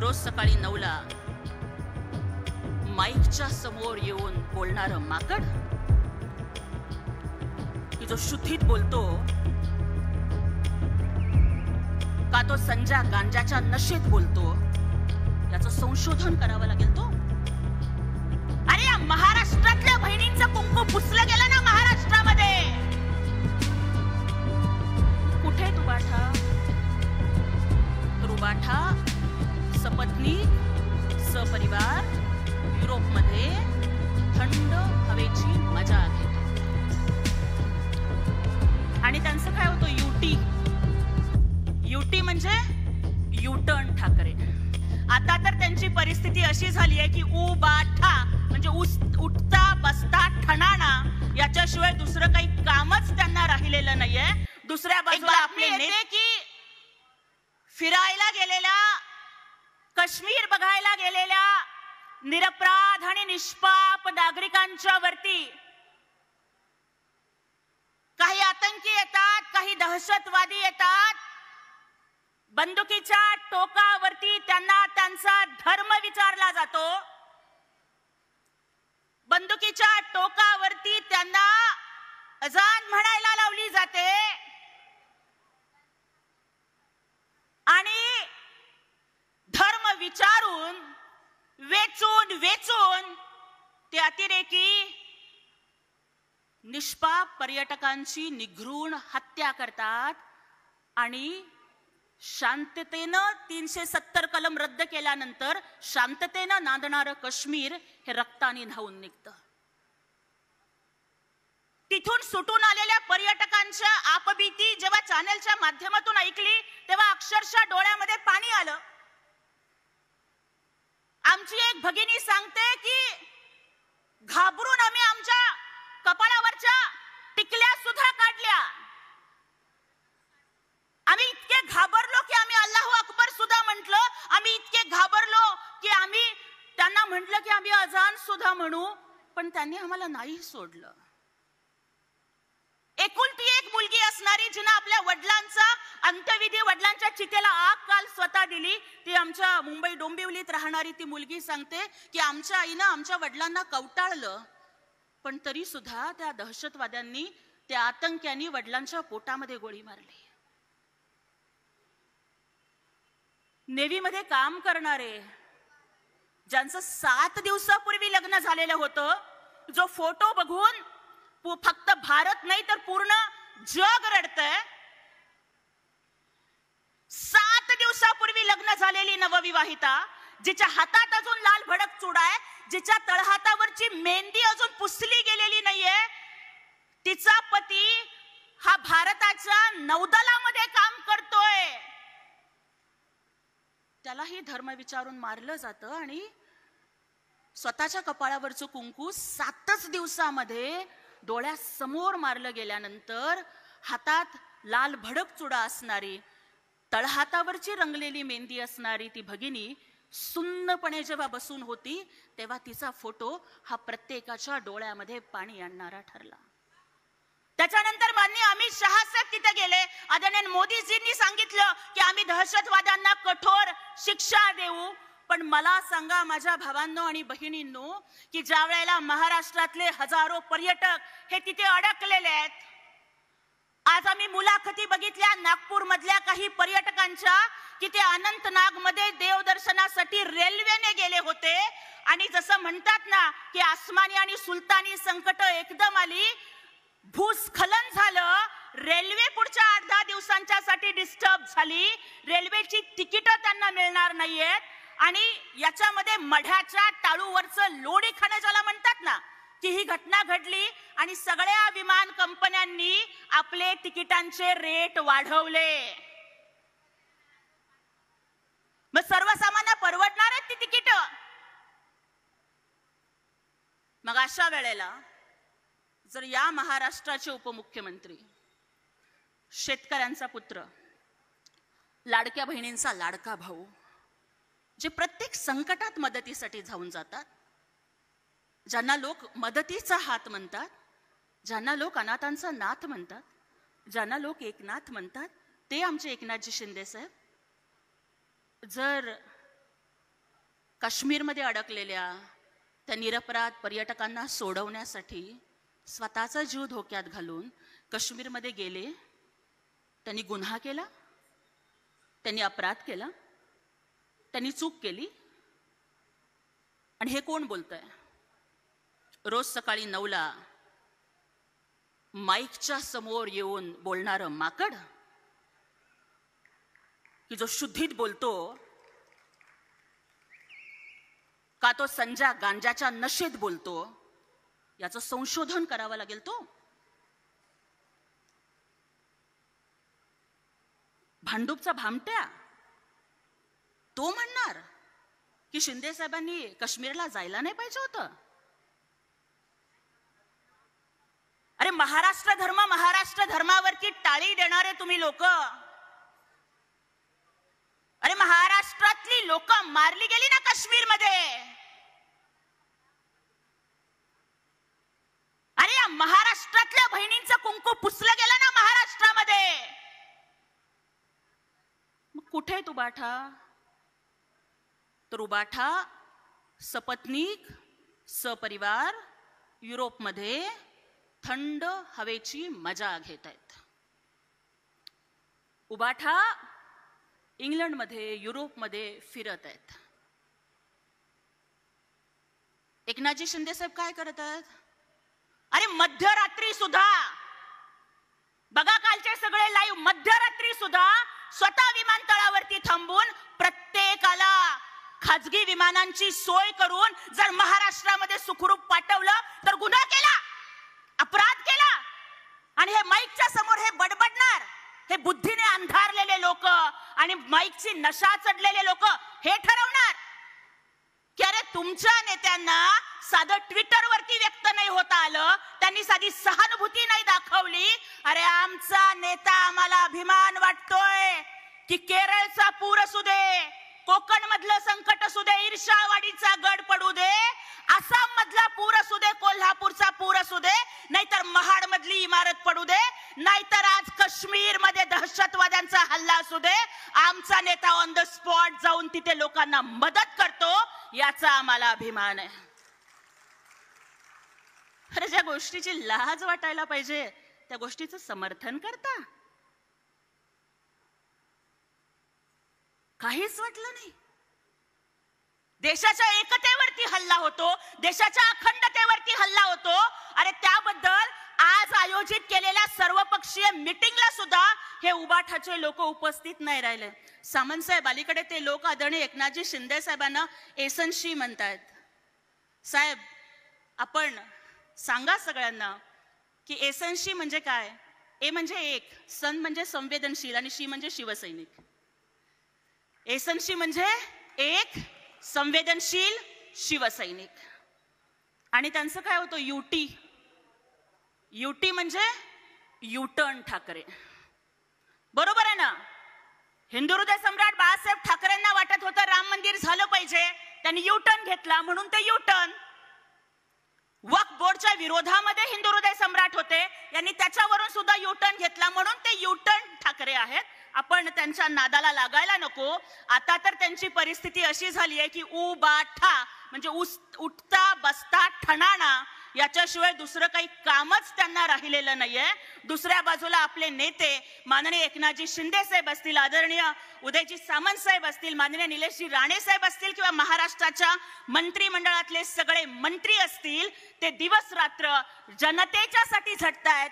रोज सकाळी 9ला माईकच्या समोर येऊन बोलणारं माकड की जो शुद्धीत बोलतो का तो संजा गांजाच्या नशेत बोलतो याचं संशोधन करावं लागेल. तो अरे या महाराष्ट्रातल्या बहिणींचं कुंकू पुसलं गेलं ना महाराष्ट्रामध्ये. कुठे तुबाठा? रुबाठा सपत्नीक सपरिवार युरोपमध्ये थंड हवेची मजा घेतो. आणि त्यांचं काय होतं? युटी म्हणजे युटर्न ठाकरे. आता तर त्यांची परिस्थिती अशी झाली आहे की उबाठा म्हणजे उठता बसता ठणाणा याच्याशिवाय दुसरं काही कामच त्यांना राहिलेलं नाहीये. दुसऱ्या बाजूला आपले नेते की फिरायला गेलेल्या, काश्मीर बघायला गेलेल्या निरपराध आणि निष्पाप नागरिकांच्या वरती काही आतंकी येतात, काही दहशतवादी येतात. बंदुकीच्या टोकावरती त्यांना त्यांचा धर्म विचारला जातो. बंदुकीच्या टोकावरती त्यांना अजान म्हणायला लावली जाते. आणि धर्म विचारून वेचून ते अतिरेकी निष्पाप पर्यटकांची निघृण हत्या करतात. आणि शांततेनं 370 कलम रद्द केल्यानंतर शांततेनं नांदणारं काश्मीर हे रक्ताने न्हाऊन निघतं. तिथून सुटून आलेल्या पर्यटकांच्या आपबीती जेव्हा चॅनलच्या माध्यमातून ऐकली तेव्हा अक्षरशः डोळ्यामध्ये पाणी आलं. आमची एक भगिनी सांगते की घाबरून आम्ही आमच्या कपाळावरच्या टिकल्या सुद्धा काढल्या. आम्ही इतके घाबरलो की आम्ही अल्लाहू अकबर सुद्धा म्हटलं. आम्ही इतके घाबरलो की आम्ही त्यांना म्हटलं की आम्ही अजान सुद्धा म्हणू, पण त्यांनी आम्हाला नाही सोडलं. एकुलती एक मुलगी असणारी जिने आपल्या वडिलांचा अंत्यविधी, वडिलांच्या चितेला आग काल स्वतः दिली, ती आमच्या मुंबई डोंबिवलीत राहणारी ती मुलगी सांगते की आमच्या आईनं आमच्या वडिलांना कवटाळलं, पण तरी सुद्धा त्या दहशतवाद्यांनी, त्या आतंक्यांनी वडिलांच्या पोटामध्ये गोळी मारली. नेव्हीमध्ये काम करणारे ज्यांचं 7 दिवसापूर्वी लग्न झालेलं होतं, जो फोटो बघून फक्त भारत नाही तर पूर्ण जग रडतंय. 7 दिवसापूर्वी लग्न झालेली नवविवाहिता, जिच्या हातात अजून लाल भडक चूडा आहे, जिच्या तळहातावरची मेहंदी अजून पुसली गेलेली नाहीये, तिचा पती हा भारताच्या नौदलामध्ये काम करतोय. त्यालाही धर्म विचारून मारलं जातं. आणि स्वतःच्या कपाळावरचं कुंकू 7च दिवसामध्ये डोळ्यासमोर मारलं गेल्यानंतर हातात लाल भडक चुडा असणारी, तळहातावरची रंगलेली मेहंदी असणारी ती भगिनी सुन्नपणे जेव्हा बसून होती तेव्हा तिचा फोटो हा प्रत्येकाच्या डोळ्यामध्ये पाणी आणणारा ठरला. त्याच्यानंतर माननीय अमित शहा साहेब तिथे गेले. आदरणीय मोदीजींनी सांगितलं की आम्ही दहशतवाद्यांना कठोर शिक्षा देऊ. पण मला सांगा माझ्या भावांनो आणि बहिणींनो की ज्या वेळेला महाराष्ट्रातले हजारो पर्यटक हे तिथे अडकलेले आहेत. आज आम्ही मुलाखती बघितल्या नागपूर मधल्या काही पर्यटकांच्या की ते अनंतनाग मध्ये देवदर्शनासाठी रेल्वेने गेले होते. आणि जसं म्हणतात ना की आसमानी आणि सुलतानी संकट एकदम आली, भूस्खलन झालं, रेल्वे पुढच्या 8-10 दिवसांच्यासाठी डिस्टर्ब झाली, रेल्वेची तिकीट त्यांना मिळणार नाहीयेत. आणि याच्यामध्ये मढ्याच्या टाळूवरचं लोणी खाणं ज्याला म्हणतात ना की ही घटना घडली. आणि सगळ्या विमान कंपन्यांनी आपले तिकिटांचे रेट वाढवले. मग सर्वसामान्य परवडणार आहेत ती तिकीट? मग अशा वेळेला जर या महाराष्ट्राचे उपमुख्यमंत्री, शेतकऱ्यांचा पुत्र, लाडक्या बहिणींचा लाडका भाऊ, जे प्रत्येक संकटात मदतीसाठी धावून जातात, ज्यांना लोक मदतीचा हात म्हणतात, ज्यांना लोक अनाथांचा नाथ म्हणतात, ज्यांना लोक एकनाथ म्हणतात, ते आमचे एकनाथजी शिंदे साहेब जर काश्मीरमध्ये अडकलेल्या त्या निरपराध पर्यटकांना सोडवण्यासाठी स्वतःचा जीव धोक्यात घालून काश्मीरमध्ये गेले. त्यांनी गुन्हा केला, त्यांनी अपराध केला, त्यांनी चूक केली. आणि हे कोण बोलतंय? रोज सकाळी 9ला माईकच्या समोर येऊन बोलणारं माकड, की जो शुद्धीत बोलतो, का तो संजा गांजाच्या नशेत बोलतो? याचं संशोधन करावं लागेल. तो भांडूपचा भामट्या तो म्हणणार की शिंदे साहेबांनी काश्मीरला जायला नाही पाहिजे होतं. अरे महाराष्ट्र धर्मावरती टाळी देणारे तुम्ही लोक, अरे महाराष्ट्रातली लोक मारली गेली ना काश्मीरमध्ये. अरे या महाराष्ट्रातल्या बहिणींचं कुंकू पुसलं गेलं ना महाराष्ट्रामध्ये. मग कुठे आहे उबाठा? तर उबाठा सपत्नीक सपरिवार युरोपमध्ये थंड हवेची मजा घेत आहेत. उबाठा इंग्लंडमध्ये युरोपमध्ये फिरत आहेत. एकनाथजी शिंदे साहेब काय करत आहेत? अरे मध्यरात्री सुद्धा बघा, कालचे सगळे लाईव्ह, मध्यरात्री सुद्धा स्वतः विमानतळावरती थांबून प्रत्येकाला खाजगी विमानांची सोय करून जर महाराष्ट्रामध्ये सुखरूप पाठवलं तर गुन्हा केला, अपराध केला. आणि हे माईकच्या समोर हे बडबडणार, हे बुद्धीने अंधारलेले लोक आणि माईकची नशा चढलेले लोक हे ठरवणार की अरे तुमच्या नेत्यांना साधं ट्विटरवरती व्यक्त नाही होता आलं, त्यांनी साधी सहानुभूती नाही दाखवली. अरे आमचा नेता, आम्हाला अभिमान वाटतोय की केरळचा पूर असू दे, कोकण मधलं संकट असू दे, ईर्षावाडीचा गड पडू दे, आसाम मधला पूर असू दे, कोल्हापूरचा पूर असू दे, नाहीतर महाड मधली इमारत पडू दे, नाहीतर आज काश्मीर मध्ये दहशतवाद्यांचा हल्ला असू दे, आमचा नेता ऑन द स्पॉट जाऊन तिथे लोकांना मदत करतो, याचा आम्हाला अभिमान आहे. अरे ज्या गोष्टीची लाज वाटायला पाहिजे त्या गोष्टीचं समर्थन करता? काहीच वाटलं नाही. देशाच्या एकतेवरती हल्ला होतो, देशाच्या अखंडतेवरती हल्ला होतो. अरे त्याबद्दल आज आयोजित केलेल्या सर्वपक्षीय मीटिंगला सुद्धा हे उबाठाचे लोक उपस्थित नाही राहिले. सामंत साहेब, अलीकडे ते लोक आदरणीय एकनाथजी शिंदे साहेबांना एसनशी म्हणतात. साहेब, आपण सांगा सगळ्यांना की एसनशी म्हणजे काय? ए म्हणजे एक, सन म्हणजे संवेदनशील आणि शी म्हणजे शिवसैनिक. एसनशी म्हणजे एक, संवेदनशील, शिवसैनिक. आणि त्यांचं काय होतं? युटी. युटी म्हणजे युटर्न ठाकरे. बरोबर आहे ना? हिंदू हृदय सम्राट बाळासाहेब ठाकरेंना वाटत होतं राम मंदिर झालं पाहिजे, त्यांनी युटर्न घेतला म्हणून ते युटर्न. वक्फ बोर्डच्या विरोधामध्ये हिंदू हृदय सम्राट होते, यांनी त्याच्यावरून सुद्धा युटर्न घेतला म्हणून ते युटर्न ठाकरे आहेत. आपण त्यांच्या नादाला लागायला नको. आता तर त्यांची परिस्थिती अशी झाली आहे की उबाठा म्हणजे उठता बसता ठणाणा याच्याशिवाय दुसरं काही कामच त्यांना राहिलेलं नाहीये. दुसऱ्या बाजूला आपले नेते माननीय एकनाथजी शिंदे साहेब असतील, आदरणीय उदयजी सामंत साहेब असतील, माननीय निलेशजी राणे साहेब असतील किंवा महाराष्ट्राच्या मंत्रिमंडळातले सगळे मंत्री असतील, ते दिवस रात्र जनतेच्यासाठी झटतायत,